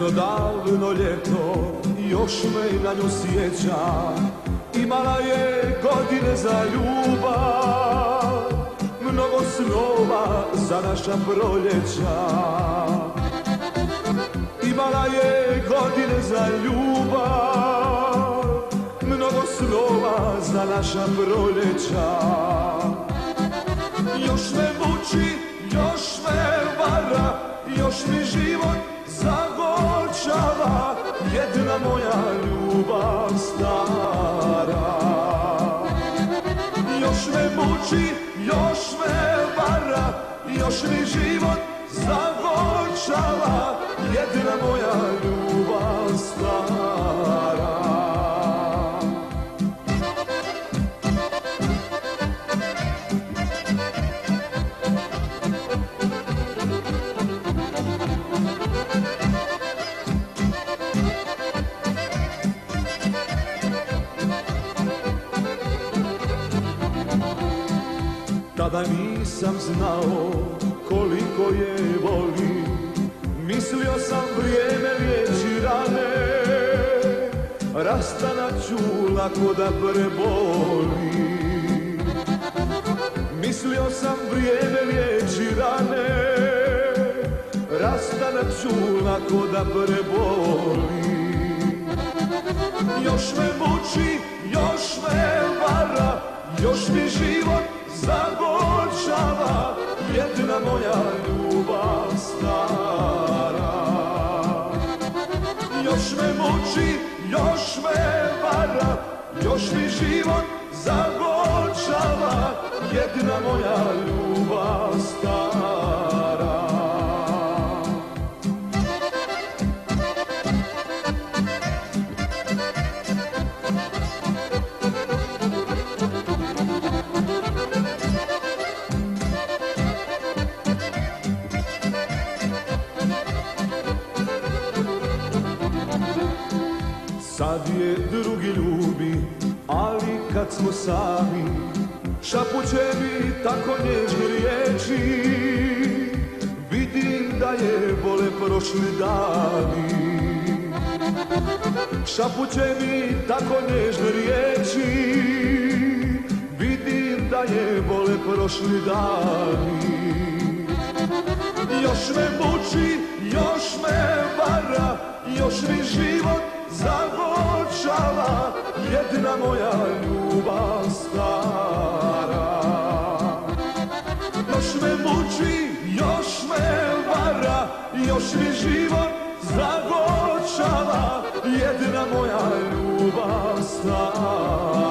Jedno davno ljeto, još me na nju sjeća, imala je godine za ljubav, mnogo snova za naša proljeća. Imala je godine za ljubav, mnogo snova za naša proljeća. Još me muči, još me vara, još mi život zagorčava, jedna moja ljubav stara. Još me muči, još me vara, još mi život zagorčava, jedna moja ljubav stara. Tada nisam znao koliko je volim, mislio sam vrijeme liječi rane, rastanak ću lako da prebolim. Mislio sam vrijeme liječi rane, rastanak ću lako da prebolim. Još me muči, još me vara, još mi život zagorčava, jedna moja ljubav stara. Još me muči, još me vara, još mi život zagorčava, jedna moja ljubav stara. Sad je drugi ljubi, ali kad smo sami, šapuće mi tako nježne riječi, vidim da je bole prošli dani. Šapuće mi tako nježne riječi, vidim da je bole prošli dani. Još me muči, još me vara, još mi život zagorčava, jedna moja ljubav stara. Još me muči, još me vara, još mi život zagorčava, jedna moja ljubav stara.